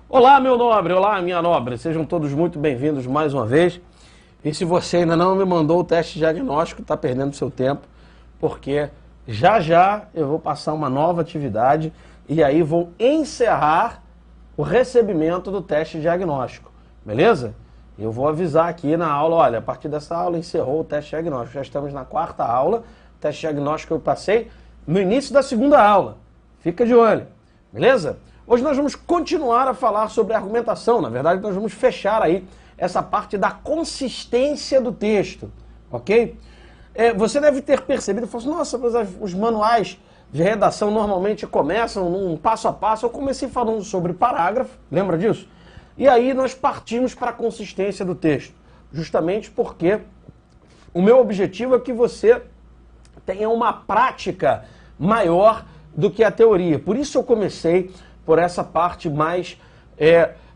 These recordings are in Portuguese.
Olá, meu nobre, olá, minha nobre, sejam todos muito bem-vindos mais uma vez. E se você ainda não me mandou o teste diagnóstico, está perdendo seu tempo, porque já já eu vou passar uma nova atividade e aí vou encerrar o recebimento do teste diagnóstico, beleza? Eu vou avisar aqui na aula, olha, a partir dessa aula encerrou o teste diagnóstico, já estamos na quarta aula, o teste diagnóstico eu passei no início da segunda aula, fica de olho, beleza? Hoje nós vamos continuar a falar sobre argumentação, na verdade nós vamos fechar aí essa parte da consistência do texto, ok? Você deve ter percebido, falou assim, nossa, mas os manuais de redação normalmente começam num passo a passo. Eu comecei falando sobre parágrafo, lembra disso? E aí nós partimos para a consistência do texto, justamente porque o meu objetivo é que você tenha uma prática maior do que a teoria. Por isso eu comecei por essa parte mais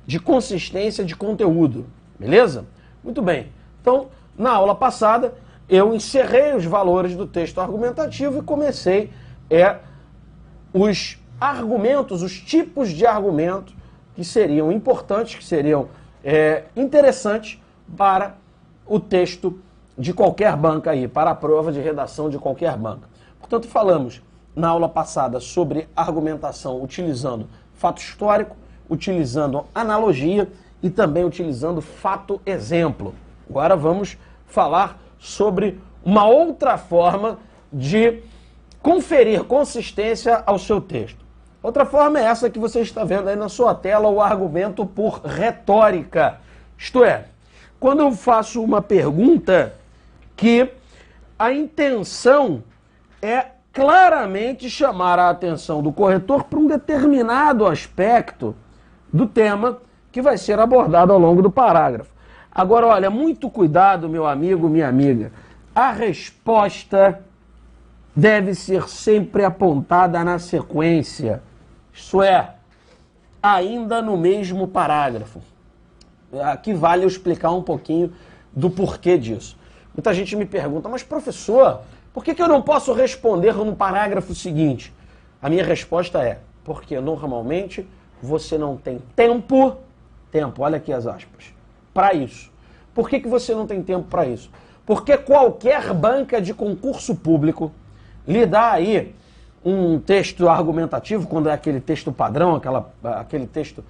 de consistência de conteúdo, beleza? Muito bem. Então, na aula passada, eu encerrei os valores do texto argumentativo e comecei os argumentos, os tipos de argumento que seriam importantes, que seriam interessantes para o texto de qualquer banca aí, para a prova de redação de qualquer banca. Portanto, falamos na aula passada sobre argumentação utilizando fato histórico, utilizando analogia e também utilizando fato-exemplo. Agora vamos falar sobre uma outra forma de conferir consistência ao seu texto. Outra forma é essa que você está vendo aí na sua tela, o argumento por retórica. Isto é, quando eu faço uma pergunta que a intenção é claramente chamar a atenção do corretor para um determinado aspecto do tema que vai ser abordado ao longo do parágrafo. Agora, olha, muito cuidado, meu amigo, minha amiga. A resposta deve ser sempre apontada na sequência. Isso é, ainda no mesmo parágrafo. Aqui vale eu explicar um pouquinho do porquê disso. Muita gente me pergunta, mas professor, por que eu não posso responder no parágrafo seguinte? A minha resposta é, porque normalmente você não tem tempo, olha aqui as aspas, para isso. Por que você não tem tempo para isso? Porque qualquer banca de concurso público lhe dá aí um texto argumentativo, quando é aquele texto padrão, aquele texto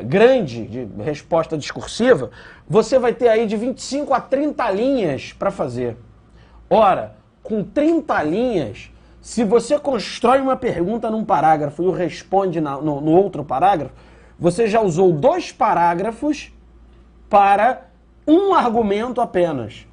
grande de resposta discursiva, você vai ter aí de 25 a 30 linhas para fazer. Ora, com 30 linhas, se você constrói uma pergunta num parágrafo e o responde no outro parágrafo, você já usou 2 parágrafos para um argumento apenas.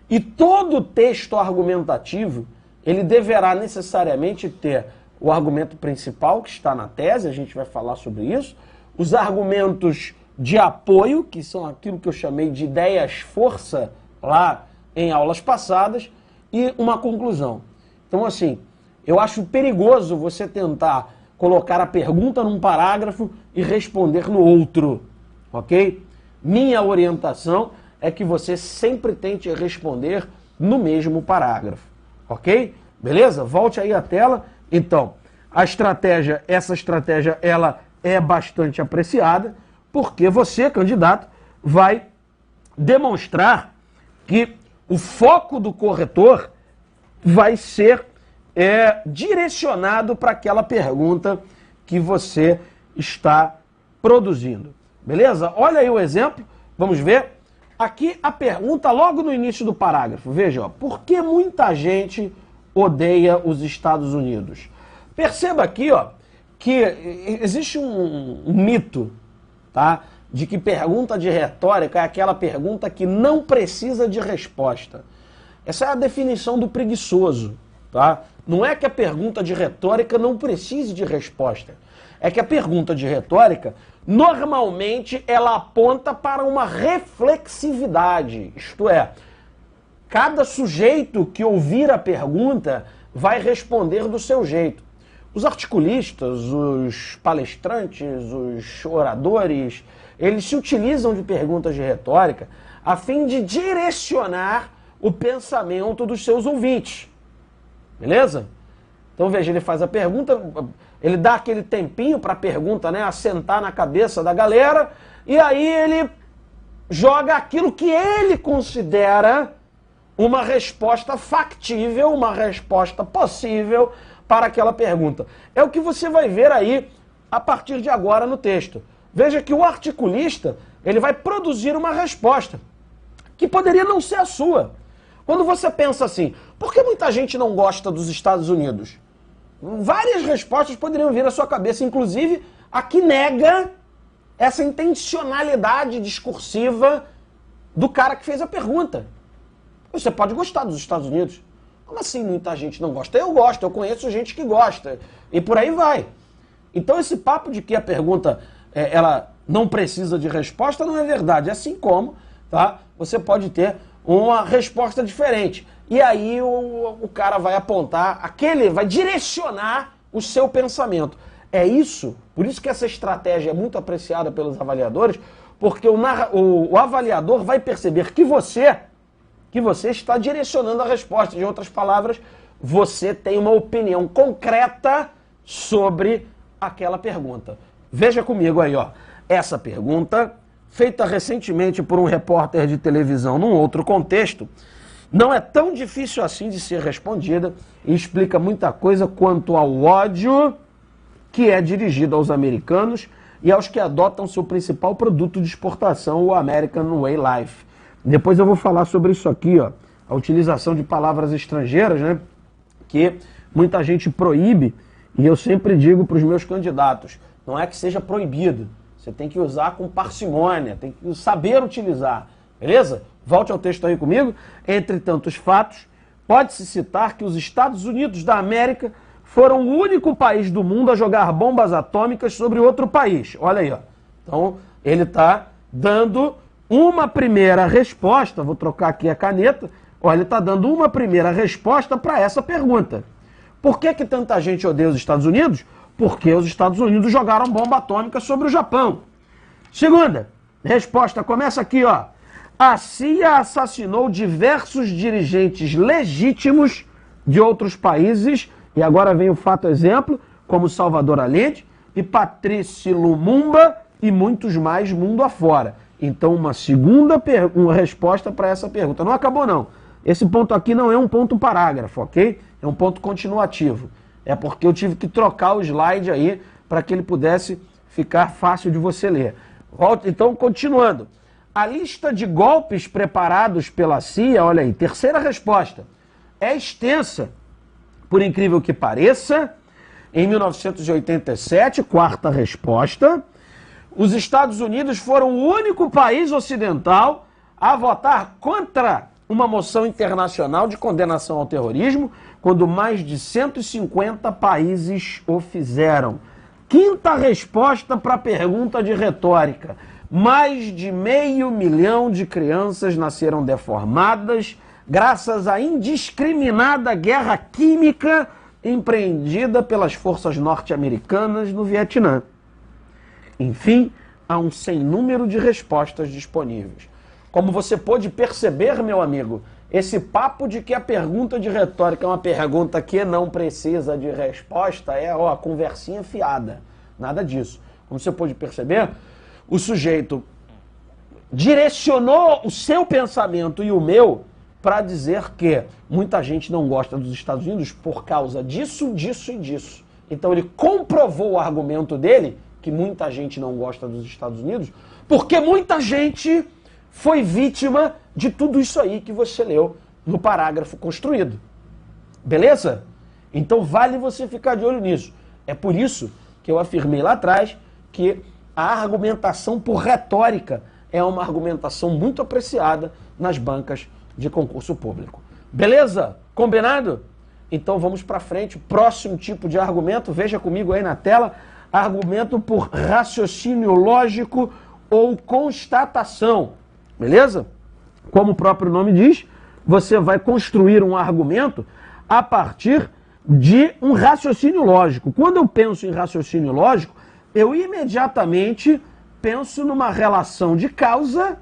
E todo texto argumentativo, ele deverá necessariamente ter o argumento principal, que está na tese, a gente vai falar sobre isso, os argumentos de apoio, que são aquilo que eu chamei de ideias-força lá em aulas passadas, e uma conclusão. Então, assim, eu acho perigoso você tentar colocar a pergunta num parágrafo e responder no outro, ok? Minha orientação é que você sempre tente responder no mesmo parágrafo, ok? Beleza? Volte aí à tela. Então, essa estratégia, ela é bastante apreciada, porque você, candidato, vai demonstrar que o foco do corretor vai ser direcionado para aquela pergunta que você está produzindo. Beleza? Olha aí o exemplo, vamos ver. Aqui a pergunta logo no início do parágrafo. Veja, ó, por que muita gente odeia os Estados Unidos? Perceba aqui, ó, que existe um mito, tá? De que pergunta de retórica é aquela pergunta que não precisa de resposta. Essa é a definição do preguiçoso, tá? Não é que a pergunta de retórica não precise de resposta. É que a pergunta de retórica, normalmente, ela aponta para uma reflexividade. Isto é, cada sujeito que ouvir a pergunta vai responder do seu jeito. Os articulistas, os palestrantes, os oradores, eles se utilizam de perguntas de retórica a fim de direcionar o pensamento dos seus ouvintes. Beleza? Então veja, ele faz a pergunta, ele dá aquele tempinho para a pergunta, né, assentar na cabeça da galera, e aí ele joga aquilo que ele considera uma resposta factível, uma resposta possível para aquela pergunta. É o que você vai ver aí a partir de agora no texto. Veja que o articulista, ele vai produzir uma resposta que poderia não ser a sua. Quando você pensa assim, por que muita gente não gosta dos Estados Unidos? Várias respostas poderiam vir à sua cabeça, inclusive a que nega essa intencionalidade discursiva do cara que fez a pergunta. Você pode gostar dos Estados Unidos. Como assim muita gente não gosta? Eu gosto, eu conheço gente que gosta. E por aí vai. Então esse papo de que a pergunta ela não precisa de resposta não é verdade. Assim como, tá, você pode ter uma resposta diferente. E aí o cara vai apontar, vai direcionar o seu pensamento. É isso, por isso que essa estratégia é muito apreciada pelos avaliadores, porque o avaliador vai perceber que você está direcionando a resposta. De outras palavras, você tem uma opinião concreta sobre aquela pergunta. Veja comigo aí, ó. Essa pergunta, feita recentemente por um repórter de televisão num outro contexto, não é tão difícil assim de ser respondida e explica muita coisa quanto ao ódio que é dirigido aos americanos e aos que adotam seu principal produto de exportação, o American Way Life. Depois eu vou falar sobre isso aqui, ó, a utilização de palavras estrangeiras, né, que muita gente proíbe, e eu sempre digo para os meus candidatos, não é que seja proibido, você tem que usar com parcimônia, tem que saber utilizar, beleza? Volte ao texto aí comigo. Entre tantos fatos, pode-se citar que os Estados Unidos da América foram o único país do mundo a jogar bombas atômicas sobre outro país. Olha aí, ó. Então, ele está dando uma primeira resposta, vou trocar aqui a caneta, olha, ele está dando uma primeira resposta para essa pergunta. Por que tanta gente odeia os Estados Unidos? Porque os Estados Unidos jogaram bomba atômica sobre o Japão. Segunda resposta, começa aqui, ó. A CIA assassinou diversos dirigentes legítimos de outros países, e agora vem o fato exemplo, como Salvador Allende e Patrice Lumumba e muitos mais mundo afora. Então, uma segunda resposta para essa pergunta. Não acabou, não. Esse ponto aqui não é um ponto parágrafo, ok? É um ponto continuativo. É porque eu tive que trocar o slide aí para que ele pudesse ficar fácil de você ler. Então, continuando. A lista de golpes preparados pela CIA, olha aí, terceira resposta, é extensa. Por incrível que pareça, em 1987, quarta resposta, os Estados Unidos foram o único país ocidental a votar contra uma moção internacional de condenação ao terrorismo, quando mais de 150 países o fizeram. Quinta resposta para a pergunta de retórica. Mais de 500 mil de crianças nasceram deformadas graças à indiscriminada guerra química empreendida pelas forças norte-americanas no Vietnã. Enfim, há um sem número de respostas disponíveis. Como você pôde perceber, meu amigo, esse papo de que a pergunta de retórica é uma pergunta que não precisa de resposta é, ó, conversinha fiada. Nada disso. Como você pôde perceber, o sujeito direcionou o seu pensamento e o meu para dizer que muita gente não gosta dos Estados Unidos por causa disso, disso e disso. Então ele comprovou o argumento dele, que muita gente não gosta dos Estados Unidos, porque muita gente foi vítima de tudo isso aí que você leu no parágrafo construído. Beleza? Então vale você ficar de olho nisso. É por isso que eu afirmei lá atrás que a argumentação por retórica é uma argumentação muito apreciada nas bancas de concurso público. Beleza? Combinado? Então vamos para frente. Próximo tipo de argumento, veja comigo aí na tela, argumento por raciocínio lógico ou constatação. Beleza? Como o próprio nome diz, você vai construir um argumento a partir de um raciocínio lógico. Quando eu penso em raciocínio lógico, eu imediatamente penso numa relação de causa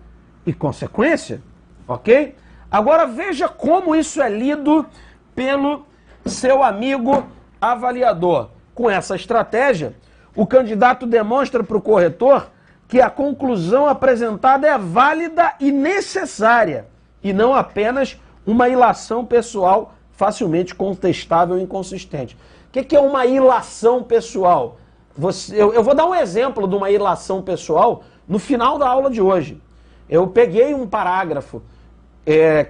e consequência, ok? Agora veja como isso é lido pelo seu amigo avaliador. com essa estratégia, o candidato demonstra para o corretor que a conclusão apresentada é válida e necessária, e não apenas uma ilação pessoal facilmente contestável e inconsistente. O que é uma ilação pessoal? Eu vou dar um exemplo de uma ilação pessoal no final da aula de hoje. Eu peguei um parágrafo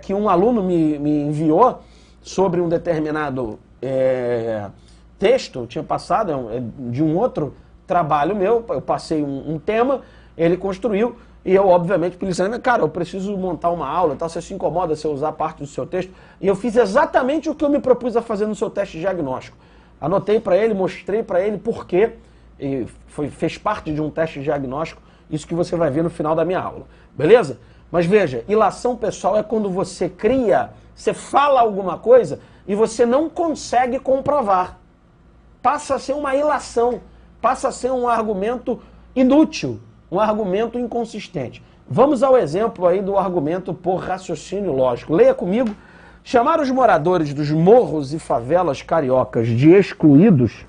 que um aluno me enviou sobre um determinado texto, eu tinha passado de um outro trabalho meu, eu passei um tema, ele construiu, e eu, obviamente, pensando, cara, eu preciso montar uma aula, tal, você se incomoda se eu usar parte do seu texto? E eu fiz exatamente o que eu me propus a fazer no seu teste diagnóstico. Anotei para ele, mostrei para ele por quê, e fez parte de um teste diagnóstico, isso que você vai ver no final da minha aula, beleza? Mas veja, ilação pessoal é quando você cria, você fala alguma coisa e você não consegue comprovar. Passa a ser uma ilação, passa a ser um argumento inútil, um argumento inconsistente. Vamos ao exemplo aí do argumento por raciocínio lógico. Leia comigo. Chamar os moradores dos morros e favelas cariocas de excluídos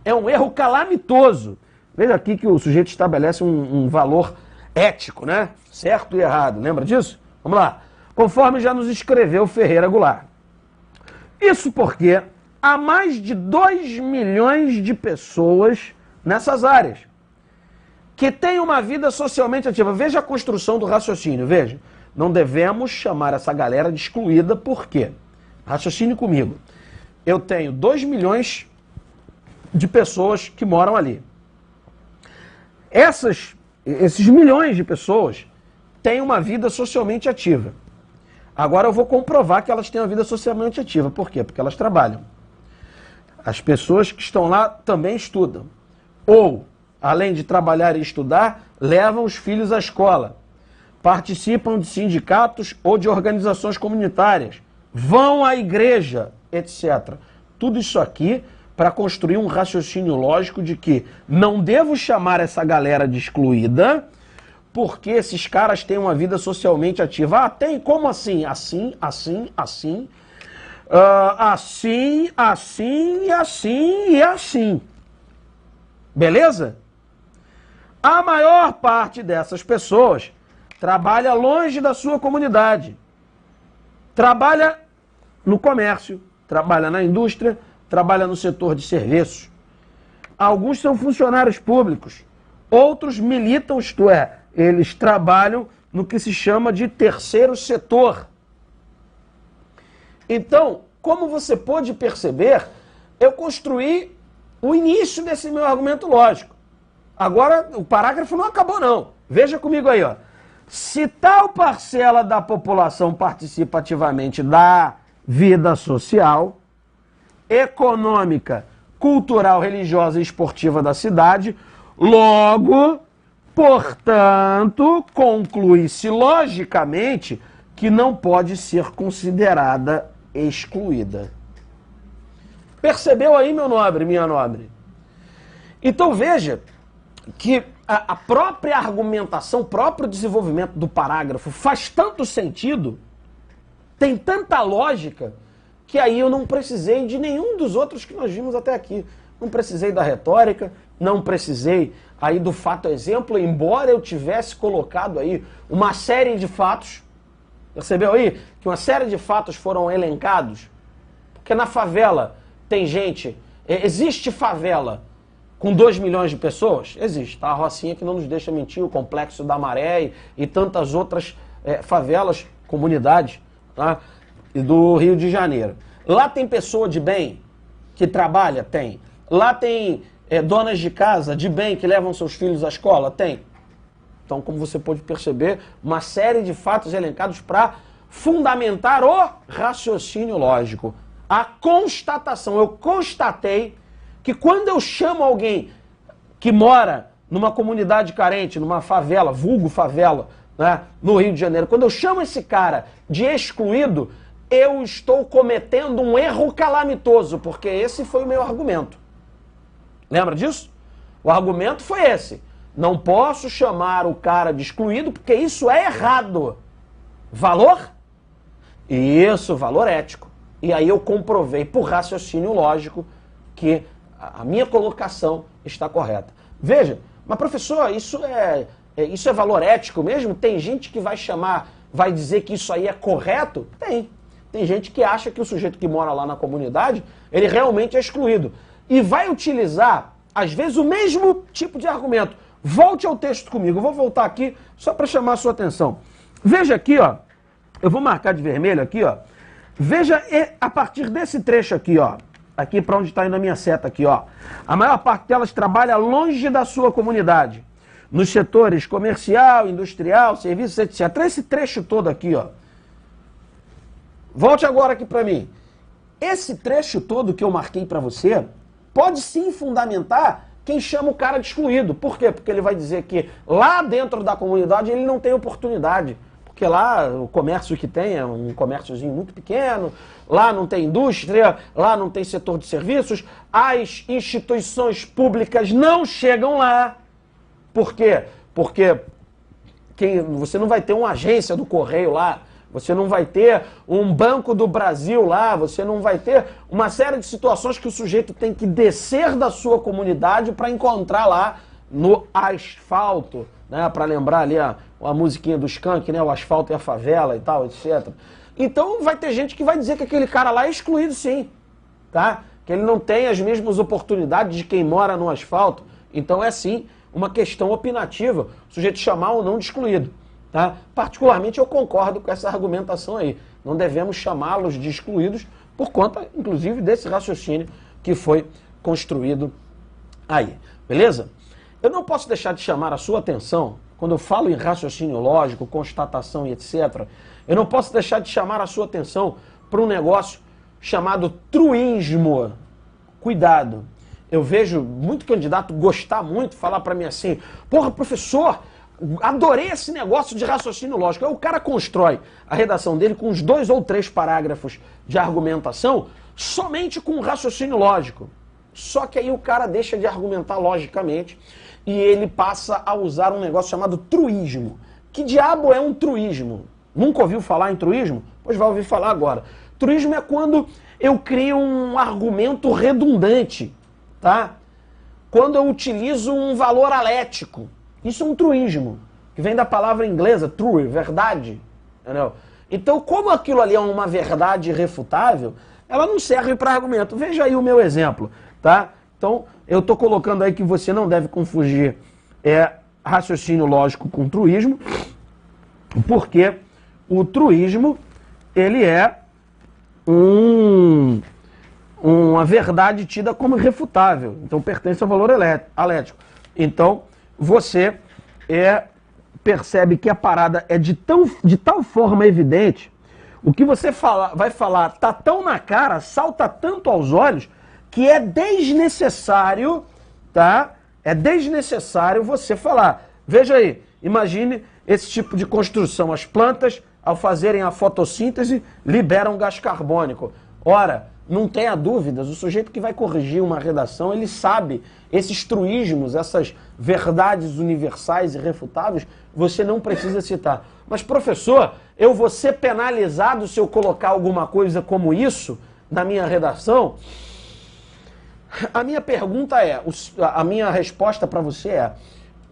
é um erro calamitoso. Veja aqui que o sujeito estabelece um valor ético, né? Certo e errado. Lembra disso? Vamos lá. Conforme já nos escreveu Ferreira Goulart. Isso porque há mais de 2 milhões de pessoas nessas áreas que têm uma vida socialmente ativa. Veja a construção do raciocínio, veja. Não devemos chamar essa galera de excluída, por quê? Raciocine comigo. Eu tenho 2 milhões de pessoas que moram ali. Esses milhões de pessoas têm uma vida socialmente ativa. Agora eu vou comprovar que elas têm uma vida socialmente ativa. Por quê? Porque elas trabalham. As pessoas que estão lá também estudam. Ou, além de trabalhar e estudar, levam os filhos à escola. Participam de sindicatos ou de organizações comunitárias. Vão à igreja, etc. Tudo isso aqui para construir um raciocínio lógico de que não devo chamar essa galera de excluída porque esses caras têm uma vida socialmente ativa. Ah, tem? Como assim? Assim, assim, assim. Assim, assim, assim e assim. Beleza? A maior parte dessas pessoas trabalha longe da sua comunidade. Trabalha no comércio, trabalha na indústria, trabalha no setor de serviços. Alguns são funcionários públicos, outros militam, isto é, eles trabalham no que se chama de terceiro setor. Então, como você pode perceber, eu construí o início desse meu argumento lógico. Agora, o parágrafo não acabou não. Veja comigo aí, ó. Se tal parcela da população participa ativamente da vida social, econômica, cultural, religiosa e esportiva da cidade, logo, portanto, conclui-se logicamente que não pode ser considerada excluída. Percebeu aí, meu nobre, minha nobre? Então veja que a própria argumentação, o próprio desenvolvimento do parágrafo faz tanto sentido, tem tanta lógica, que aí eu não precisei de nenhum dos outros que nós vimos até aqui. Não precisei da retórica, não precisei aí do fato exemplo, embora eu tivesse colocado aí uma série de fatos. Percebeu aí que uma série de fatos foram elencados? Porque na favela tem gente, existe favela com 2 milhões de pessoas? Existe, tá? A Rocinha que não nos deixa mentir, o Complexo da Maré e tantas outras favelas, comunidades, tá? E do Rio de Janeiro. Lá tem pessoa de bem que trabalha? Tem. Lá tem donas de casa de bem que levam seus filhos à escola? Tem. Então, como você pode perceber, uma série de fatos elencados para fundamentar o raciocínio lógico. A constatação. Eu constatei que quando eu chamo alguém que mora numa comunidade carente, numa favela, vulgo favela, né, no Rio de Janeiro, quando eu chamo esse cara de excluído, eu estou cometendo um erro calamitoso, porque esse foi o meu argumento. Lembra disso? O argumento foi esse. Não posso chamar o cara de excluído, porque isso é errado. Valor? Isso, valor ético. E aí eu comprovei por raciocínio lógico que a minha colocação está correta. Veja, mas professor, isso é valor ético mesmo? Tem gente que vai dizer que isso aí é correto? Tem. Tem gente que acha que o sujeito que mora lá na comunidade, ele realmente é excluído. E vai utilizar, às vezes, o mesmo tipo de argumento. Volte ao texto comigo. Eu vou voltar aqui só para chamar a sua atenção. Veja aqui, ó. Eu vou marcar de vermelho aqui, ó. Veja a partir desse trecho aqui, ó. Aqui para onde está indo a minha seta aqui, ó. A maior parte delas trabalha longe da sua comunidade. Nos setores comercial, industrial, serviços, etc. Esse trecho todo aqui, ó. Volte agora aqui para mim. Esse trecho todo que eu marquei para você pode sim fundamentar quem chama o cara de excluído. Por quê? Porque ele vai dizer que lá dentro da comunidade ele não tem oportunidade. Porque lá o comércio que tem é um comérciozinho muito pequeno, lá não tem indústria, lá não tem setor de serviços, as instituições públicas não chegam lá. Por quê? Porque você não vai ter uma agência do Correio lá, você não vai ter um Banco do Brasil lá, você não vai ter uma série de situações que o sujeito tem que descer da sua comunidade para encontrar lá no asfalto, né? Para lembrar ali a musiquinha do Skank, né? O asfalto e a favela e tal, etc. Então vai ter gente que vai dizer que aquele cara lá é excluído sim, tá? Que ele não tem as mesmas oportunidades de quem mora no asfalto. Então é sim uma questão opinativa, o sujeito chamar ou não de excluído. Tá? Particularmente eu concordo com essa argumentação aí. Não devemos chamá-los de excluídos por conta, inclusive, desse raciocínio que foi construído aí. Beleza? Eu não posso deixar de chamar a sua atenção, quando eu falo em raciocínio lógico, constatação e etc., eu não posso deixar de chamar a sua atenção para um negócio chamado truísmo. Cuidado. Eu vejo muito candidato gostar muito, falar para mim assim, porra, professor, adorei esse negócio de raciocínio lógico. Aí o cara constrói a redação dele com uns 2 ou 3 parágrafos de argumentação somente com raciocínio lógico. Só que aí o cara deixa de argumentar logicamente e ele passa a usar um negócio chamado truísmo. Que diabo é um truísmo? Nunca ouviu falar em truísmo? Pois vai ouvir falar agora. Truísmo é quando eu crio um argumento redundante, tá? Quando eu utilizo um valor alético. Isso é um truísmo, que vem da palavra inglesa, true, verdade. Entendeu? Então, como aquilo ali é uma verdade irrefutável, ela não serve para argumento. Veja aí o meu exemplo, tá? Então, eu estou colocando aí que você não deve confundir raciocínio lógico com truísmo, porque o truísmo, ele é uma verdade tida como irrefutável. Então, pertence ao valor alético. Então, você percebe que a parada é de tal forma evidente, o que você vai falar tá tão na cara, salta tanto aos olhos, que é desnecessário, tá? É desnecessário você falar. Veja aí, imagine esse tipo de construção. As plantas, ao fazerem a fotossíntese, liberam gás carbônico. Ora, não tenha dúvidas, o sujeito que vai corrigir uma redação, ele sabe esses truísmos, essas verdades universais e irrefutáveis, você não precisa citar. Mas, professor, eu vou ser penalizado se eu colocar alguma coisa como isso na minha redação? A minha pergunta a minha resposta para você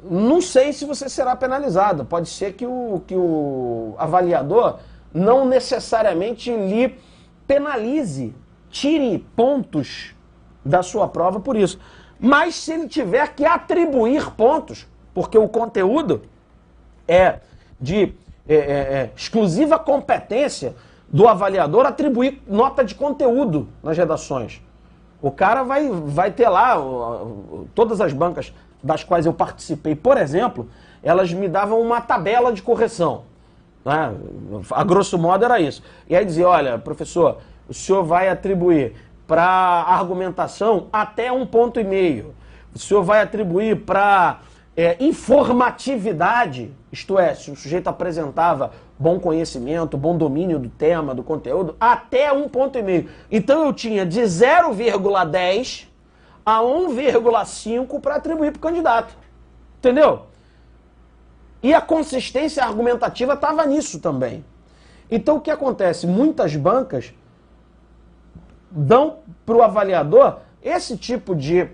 não sei se você será penalizado. Pode ser que o avaliador não necessariamente lhe penalize, tire pontos da sua prova por isso. Mas se ele tiver que atribuir pontos, porque o conteúdo é de exclusiva competência do avaliador atribuir nota de conteúdo nas redações. O cara vai ter lá, todas as bancas das quais eu participei, por exemplo, elas me davam uma tabela de correção. Né? A grosso modo era isso. E aí dizia, olha, professor, o senhor vai atribuir para argumentação até 1,5 ponto. O senhor vai atribuir para informatividade, isto é, se o sujeito apresentava bom conhecimento, bom domínio do tema, do conteúdo, até 1,5 ponto. Então eu tinha de 0,10 a 1,5 para atribuir para o candidato. Entendeu? E a consistência argumentativa estava nisso também. Então o que acontece? Muitas bancas dão para o avaliador esse tipo de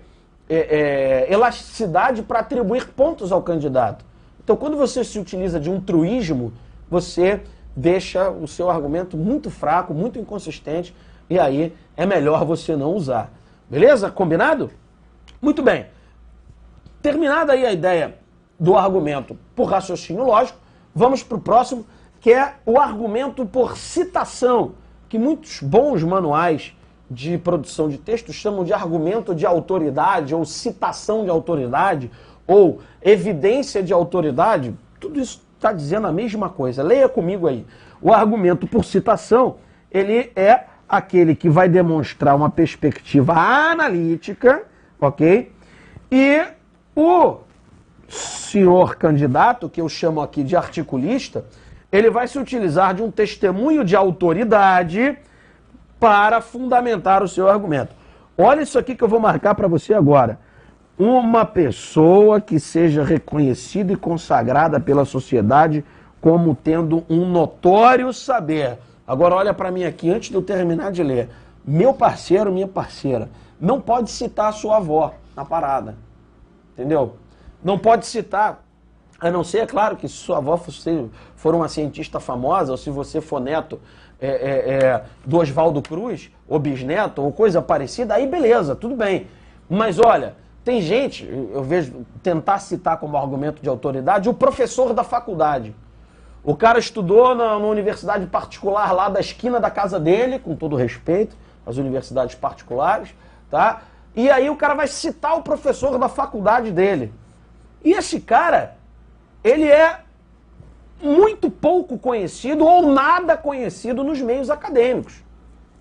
elasticidade para atribuir pontos ao candidato. Então, quando você se utiliza de um truísmo, você deixa o seu argumento muito fraco, muito inconsistente, e aí é melhor você não usar. Beleza? Combinado? Muito bem. Terminada aí a ideia do argumento por raciocínio lógico, vamos para o próximo, que é o argumento por citação, que muitos bons manuais de produção de texto chamam de argumento de autoridade, ou citação de autoridade, ou evidência de autoridade. Tudo isso está dizendo a mesma coisa. Leia comigo aí. O argumento por citação, ele é aquele que vai demonstrar uma perspectiva analítica, ok? E o senhor candidato, que eu chamo aqui de articulista, ele vai se utilizar de um testemunho de autoridade para fundamentar o seu argumento. Olha isso aqui que eu vou marcar para você agora. Uma pessoa que seja reconhecida e consagrada pela sociedade como tendo um notório saber. Agora olha para mim aqui, antes de eu terminar de ler. Meu parceiro, minha parceira, não pode citar a sua avó na parada. Entendeu? Não pode citar, a não ser, é claro, que se sua avó for uma cientista famosa, ou se você for neto do Oswaldo Cruz, ou bisneto, ou coisa parecida, aí beleza, tudo bem. Mas olha, tem gente, eu vejo tentar citar como argumento de autoridade, o professor da faculdade. O cara estudou na universidade particular lá da esquina da casa dele, com todo respeito, as universidades particulares, tá? E aí o cara vai citar o professor da faculdade dele. E esse cara, ele é muito pouco conhecido ou nada conhecido nos meios acadêmicos,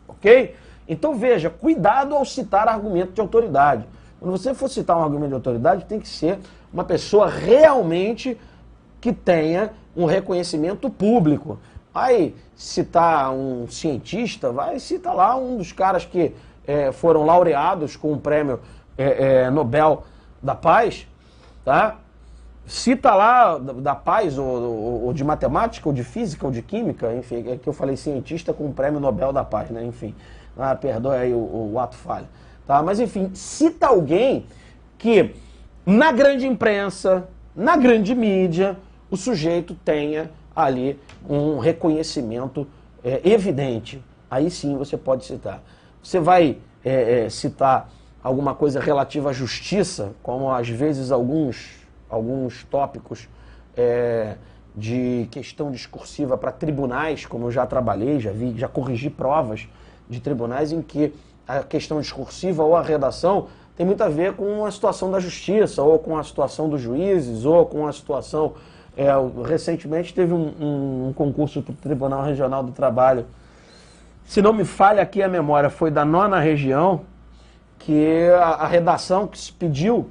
ok? Então veja, cuidado ao citar argumento de autoridade. Quando você for citar um argumento de autoridade, tem que ser uma pessoa realmente que tenha um reconhecimento público. Vai citar um cientista, vai citar lá um dos caras que foram laureados com o prêmio Nobel da Paz, tá? Cita lá da paz, ou de matemática, ou de física, ou de química, enfim, é que eu falei cientista com o prêmio Nobel da Paz, né? Enfim, perdoe aí o ato falho. Tá? Mas enfim, cita alguém que na grande imprensa, na grande mídia, o sujeito tenha ali um reconhecimento evidente. Aí sim você pode citar. Você vai citar alguma coisa relativa à justiça, como às vezes alguns tópicos de questão discursiva para tribunais, como eu já trabalhei, já corrigi provas de tribunais em que a questão discursiva ou a redação tem muito a ver com a situação da justiça, ou com a situação dos juízes, ou com a situação... recentemente teve um concurso para o Tribunal Regional do Trabalho. Se não me falha aqui a memória, foi da 9ª região, que a redação que se pediu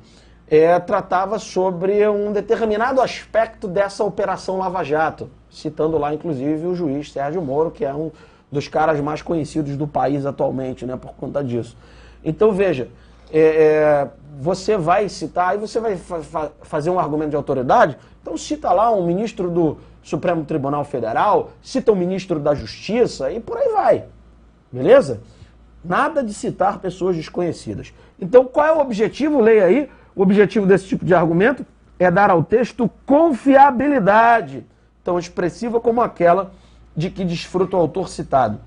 tratava sobre um determinado aspecto dessa Operação Lava Jato, citando lá, inclusive, o juiz Sérgio Moro, que é um dos caras mais conhecidos do país atualmente, né, por conta disso. Então, veja, você vai citar, aí você vai fazer um argumento de autoridade, então cita lá um ministro do Supremo Tribunal Federal, cita um ministro da Justiça e por aí vai, beleza? Nada de citar pessoas desconhecidas. Então, qual é o objetivo? Leia aí. O objetivo desse tipo de argumento é dar ao texto confiabilidade, tão expressiva como aquela de que desfruta o autor citado.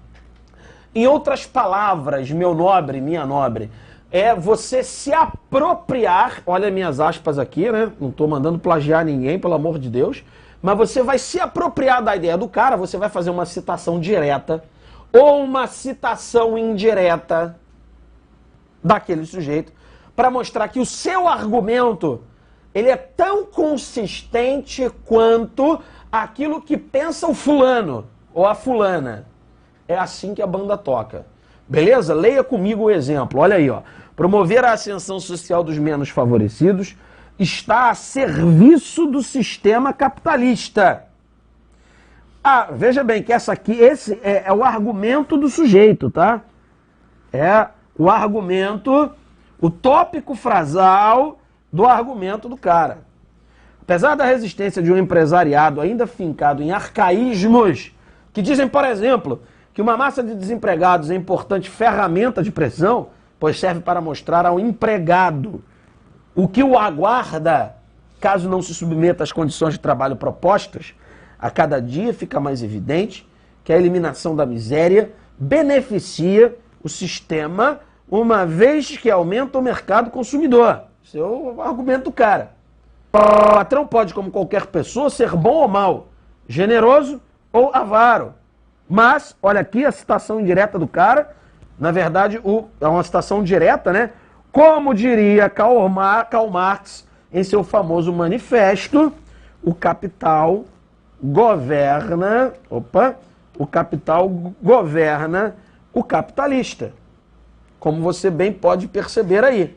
Em outras palavras, meu nobre, minha nobre, é você se apropriar, olha minhas aspas aqui, né? Não estou mandando plagiar ninguém, pelo amor de Deus, mas você vai se apropriar da ideia do cara, você vai fazer uma citação direta ou uma citação indireta daquele sujeito, para mostrar que o seu argumento ele é tão consistente quanto aquilo que pensa o fulano ou a fulana. É assim que a banda toca. Beleza? Leia comigo o exemplo. Olha aí, ó. Promover a ascensão social dos menos favorecidos está a serviço do sistema capitalista. Veja bem que esse é o argumento do sujeito, tá? É o argumento, o tópico frasal do argumento do cara. Apesar da resistência de um empresariado ainda fincado em arcaísmos, que dizem, por exemplo, que uma massa de desempregados é importante ferramenta de pressão, pois serve para mostrar ao empregado o que o aguarda caso não se submeta às condições de trabalho propostas. A cada dia fica mais evidente que a eliminação da miséria beneficia o sistema, uma vez que aumenta o mercado consumidor. Esse é o argumento do cara. O patrão pode, como qualquer pessoa, ser bom ou mal, generoso ou avaro. Mas, olha aqui a citação indireta do cara, na verdade é uma citação direta, né? Como diria Karl Marx em seu famoso manifesto, o capital governa o capitalista, como você bem pode perceber aí.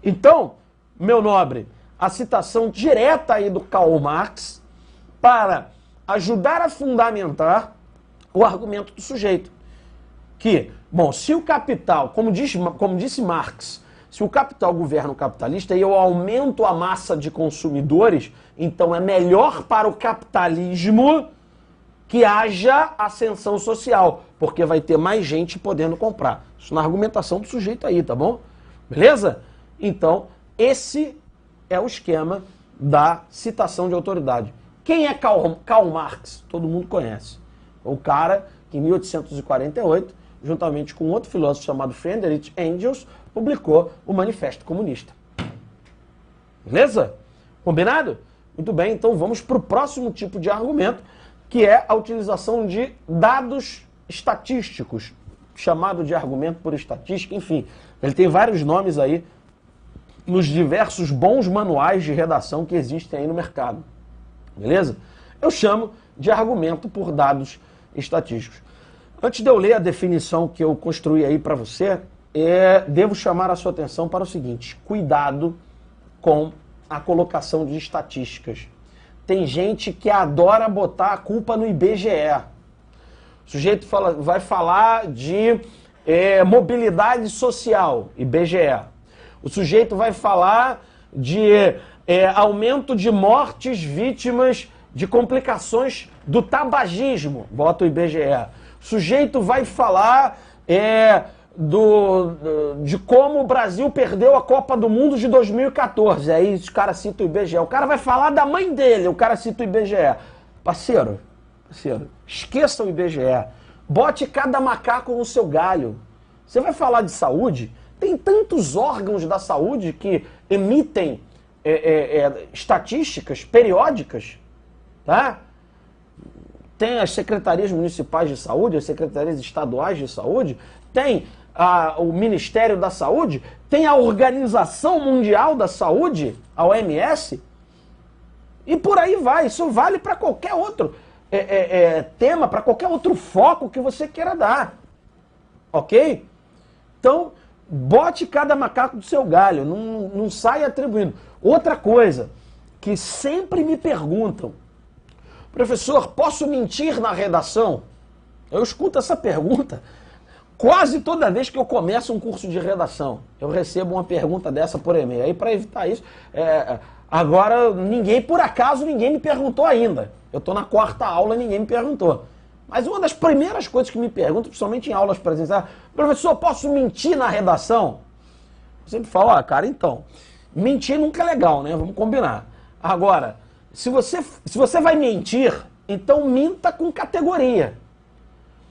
Então, meu nobre, a citação direta aí do Karl Marx para ajudar a fundamentar o argumento do sujeito. Que, bom, se o capital, como disse Marx, se o capital governa o capitalista e eu aumento a massa de consumidores, então é melhor para o capitalismo que haja ascensão social, porque vai ter mais gente podendo comprar. Isso na argumentação do sujeito aí, tá bom? Beleza? Então, esse é o esquema da citação de autoridade. Quem é Karl Marx? Todo mundo conhece. O cara que em 1848, juntamente com outro filósofo chamado Friedrich Engels, publicou o Manifesto Comunista. Beleza? Combinado? Muito bem, então vamos para o próximo tipo de argumento, que é a utilização de dados estatísticos, chamado de argumento por estatística, enfim. Ele tem vários nomes aí nos diversos bons manuais de redação que existem aí no mercado. Beleza? Eu chamo de argumento por dados estatísticos. Antes de eu ler a definição que eu construí aí para você, devo chamar a sua atenção para o seguinte: cuidado com a colocação de estatísticas. Tem gente que adora botar a culpa no IBGE. O sujeito vai falar de mobilidade social, IBGE. O sujeito vai falar de aumento de mortes vítimas de complicações do tabagismo, bota o IBGE. O sujeito vai falar de como o Brasil perdeu a Copa do Mundo de 2014. Aí os caras citam o IBGE. O cara vai falar da mãe dele, o cara cita o IBGE. Parceiro, esqueça o IBGE. Bote cada macaco no seu galho. Você vai falar de saúde? Tem tantos órgãos da saúde que emitem estatísticas periódicas, tá? Tem as secretarias municipais de saúde, as secretarias estaduais de saúde, tem o Ministério da Saúde, tem a Organização Mundial da Saúde, a OMS, e por aí vai. Isso vale para qualquer outro tema, para qualquer outro foco que você queira dar. Ok? Então, bote cada macaco do seu galho, não saia atribuindo. Outra coisa que sempre me perguntam: professor, posso mentir na redação? Eu escuto essa pergunta quase toda vez que eu começo um curso de redação. Eu recebo uma pergunta dessa por e-mail. Aí, para evitar isso, agora por acaso ninguém me perguntou ainda. Eu estou na 4ª aula e ninguém me perguntou. Mas uma das primeiras coisas que me perguntam, principalmente em aulas presenciais: professor, posso mentir na redação? Eu sempre falo: cara, então, mentir nunca é legal, né? Vamos combinar. Agora, se você vai mentir, então minta com categoria.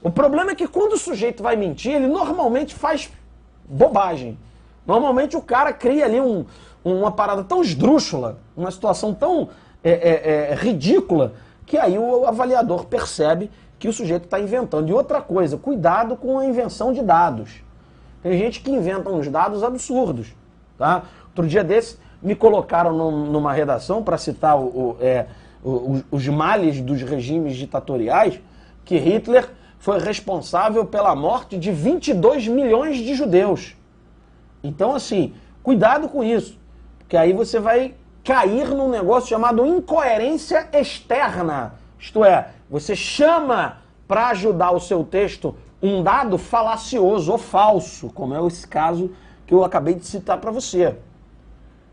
O problema é que quando o sujeito vai mentir, ele normalmente faz bobagem. Normalmente o cara cria ali uma parada tão esdrúxula, uma situação tão ridícula, que aí o avaliador percebe que o sujeito está inventando. E outra coisa, cuidado com a invenção de dados. Tem gente que inventa uns dados absurdos. Tá? Outro dia desse, me colocaram numa redação para citar os males dos regimes ditatoriais, que Hitler foi responsável pela morte de 22 milhões de judeus. Então, assim, cuidado com isso, porque aí você vai cair num negócio chamado incoerência externa. Isto é, você chama para ajudar o seu texto um dado falacioso ou falso, como é esse caso que eu acabei de citar para você.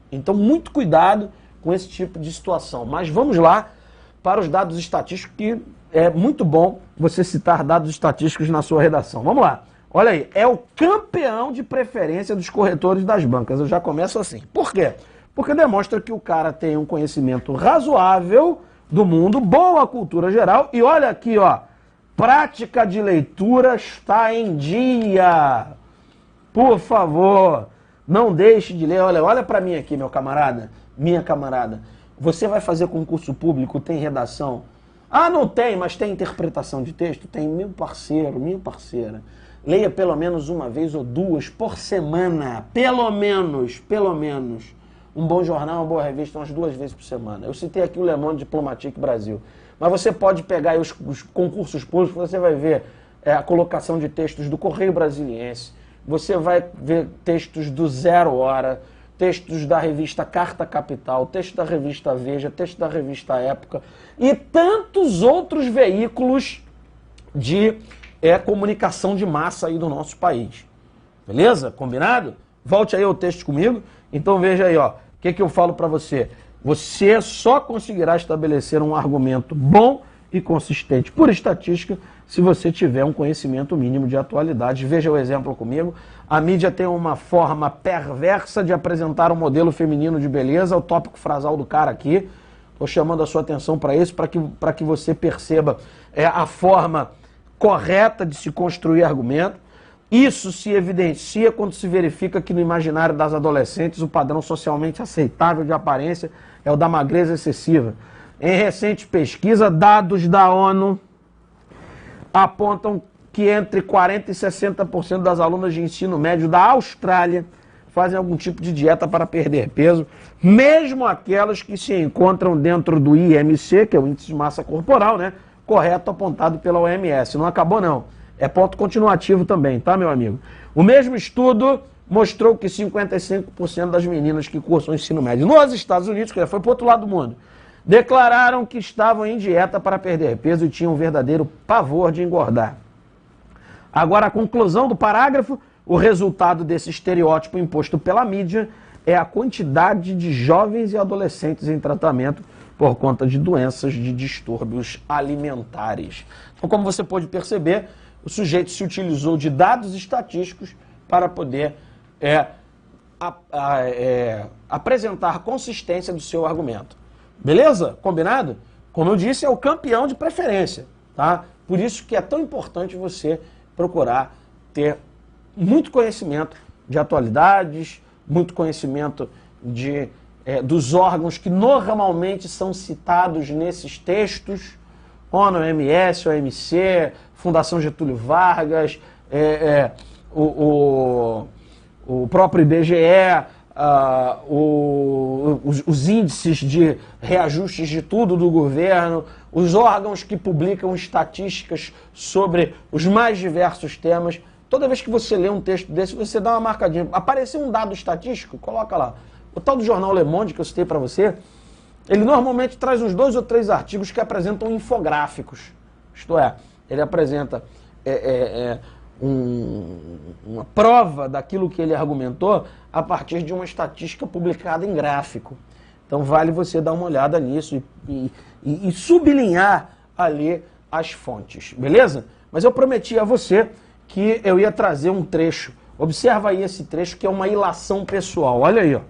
Então, muito cuidado com esse tipo de situação. Mas vamos lá para os dados estatísticos, que é muito bom você citar dados estatísticos na sua redação. Vamos lá. Olha aí, é o campeão de preferência dos corretores das bancas. Eu já começo assim. Por quê? Porque demonstra que o cara tem um conhecimento razoável do mundo, boa cultura geral. E olha aqui, ó, prática de leitura está em dia. Por favor, não deixe de ler. Olha para mim aqui, meu camarada, minha camarada. Você vai fazer concurso público, tem redação? Ah, não tem, mas tem interpretação de texto? Tem, meu parceiro, minha parceira. Leia pelo menos uma vez ou duas por semana. Pelo menos. Um bom jornal, uma boa revista, umas 2 vezes por semana. Eu citei aqui o Le Monde Diplomatique Brasil. Mas você pode pegar aí os concursos públicos, você vai ver a colocação de textos do Correio Brasiliense, você vai ver textos do Zero Hora, textos da revista Carta Capital, texto da revista Veja, texto da revista Época e tantos outros veículos de comunicação de massa aí do nosso país. Beleza? Combinado? Volte aí ao texto comigo. Então veja aí, ó, o que eu falo para você? Você só conseguirá estabelecer um argumento bom e consistente por estatística se você tiver um conhecimento mínimo de atualidade. Veja o exemplo comigo. A mídia tem uma forma perversa de apresentar um modelo feminino de beleza, o tópico frasal do cara aqui. Estou chamando a sua atenção para isso, para que você perceba a forma correta de se construir argumento. Isso se evidencia quando se verifica que no imaginário das adolescentes o padrão socialmente aceitável de aparência é o da magreza excessiva. Em recente pesquisa, dados da ONU apontam que entre 40% e 60% das alunas de ensino médio da Austrália fazem algum tipo de dieta para perder peso, mesmo aquelas que se encontram dentro do IMC, que é o Índice de Massa Corporal, né? Correto, apontado pela OMS. Não acabou, não. É ponto continuativo também, tá, meu amigo? O mesmo estudo mostrou que 55% das meninas que cursam o ensino médio nos Estados Unidos, que já foi para o outro lado do mundo, declararam que estavam em dieta para perder peso e tinham um verdadeiro pavor de engordar. Agora, a conclusão do parágrafo, o resultado desse estereótipo imposto pela mídia é a quantidade de jovens e adolescentes em tratamento por conta de doenças de distúrbios alimentares. Então, como você pode perceber, o sujeito se utilizou de dados estatísticos para poder apresentar consistência do seu argumento. Beleza? Combinado? Como eu disse, é o campeão de preferência, tá? Por isso que é tão importante você procurar ter muito conhecimento de atualidades, muito conhecimento dos órgãos que normalmente são citados nesses textos, ONU, OMS, OMC, Fundação Getúlio Vargas, o próprio IBGE, os índices de reajustes de tudo do governo, os órgãos que publicam estatísticas sobre os mais diversos temas. Toda vez que você lê um texto desse, você dá uma marcadinha. Apareceu um dado estatístico, coloca lá. O tal do jornal Le Monde que eu citei para você, ele normalmente traz uns 2 ou 3 artigos que apresentam infográficos. Isto é, ele apresenta uma prova daquilo que ele argumentou a partir de uma estatística publicada em gráfico. Então vale você dar uma olhada nisso e sublinhar ali as fontes, beleza? Mas eu prometi a você que eu ia trazer um trecho. Observa aí esse trecho que é uma ilação pessoal. Olha aí, ó.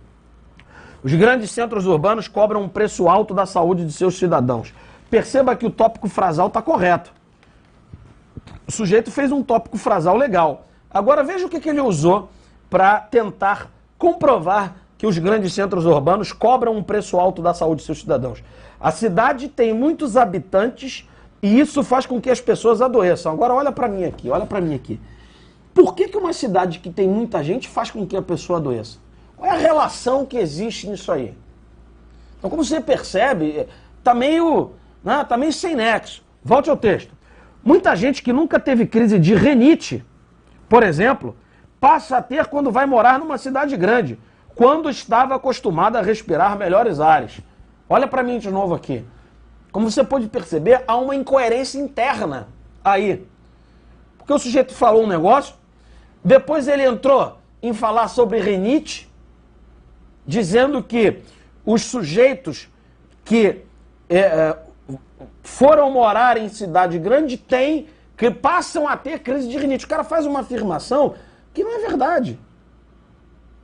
Os grandes centros urbanos cobram um preço alto da saúde de seus cidadãos. Perceba que o tópico frasal está correto. O sujeito fez um tópico frasal legal. Agora veja o que ele usou para tentar comprovar que os grandes centros urbanos cobram um preço alto da saúde de seus cidadãos. A cidade tem muitos habitantes e isso faz com que as pessoas adoeçam. Agora olha para mim aqui, olha para mim aqui. Por que uma cidade que tem muita gente faz com que a pessoa adoeça? Qual é a relação que existe nisso aí? Então, como você percebe, tá meio sem nexo. Volte ao texto. Muita gente que nunca teve crise de rinite, por exemplo, passa a ter quando vai morar numa cidade grande, quando estava acostumada a respirar melhores ares. Olha para mim de novo aqui. Como você pode perceber, há uma incoerência interna aí. Porque o sujeito falou um negócio, depois ele entrou em falar sobre rinite, dizendo que os sujeitos que foram morar em cidade grande têm que passam a ter crise de rinite. O cara faz uma afirmação que não é verdade.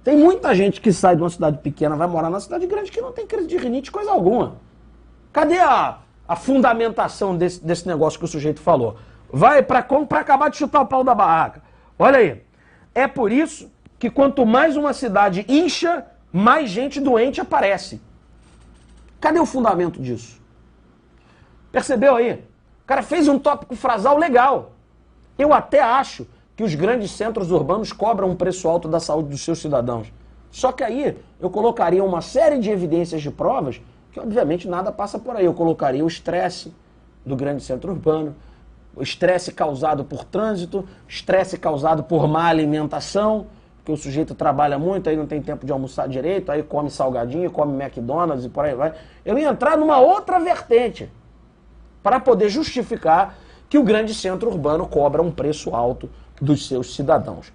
Tem muita gente que sai de uma cidade pequena, vai morar na cidade grande, que não tem crise de rinite, coisa alguma. Cadê a fundamentação desse negócio que o sujeito falou? Vai para acabar de chutar o pau da barraca. Olha aí. É por isso que quanto mais uma cidade incha, mais gente doente aparece. Cadê o fundamento disso? Percebeu aí? O cara fez um tópico frasal legal. Eu até acho que os grandes centros urbanos cobram um preço alto da saúde dos seus cidadãos. Só que aí eu colocaria uma série de evidências de provas que, obviamente, nada passa por aí. Eu colocaria o estresse do grande centro urbano, o estresse causado por trânsito, estresse causado por má alimentação, porque o sujeito trabalha muito, aí não tem tempo de almoçar direito, aí come salgadinho, come McDonald's e por aí vai. Eu ia entrar numa outra vertente para poder justificar que o grande centro urbano cobra um preço alto dos seus cidadãos.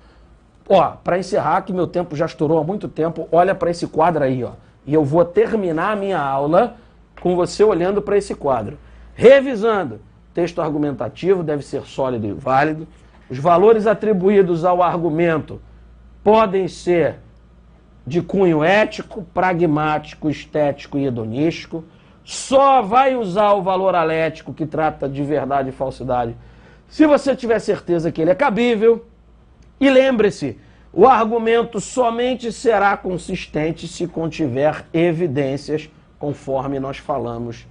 Ó, para encerrar, que meu tempo já estourou há muito tempo, olha para esse quadro aí, ó. E eu vou terminar a minha aula com você olhando para esse quadro. Revisando. Texto argumentativo deve ser sólido e válido. Os valores atribuídos ao argumento podem ser de cunho ético, pragmático, estético e hedonístico. Só vai usar o valor alético, que trata de verdade e falsidade, se você tiver certeza que ele é cabível. E lembre-se, o argumento somente será consistente se contiver evidências, conforme nós falamos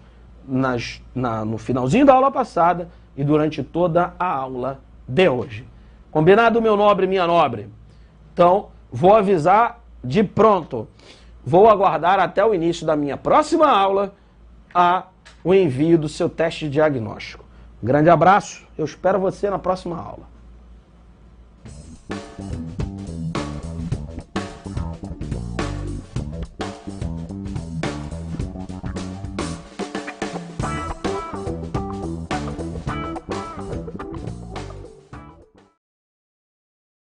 no finalzinho da aula passada e durante toda a aula de hoje. Combinado, meu nobre e minha nobre? Então, vou avisar de pronto. Vou aguardar até o início da minha próxima aula o envio do seu teste de diagnóstico. Grande abraço, eu espero você na próxima aula.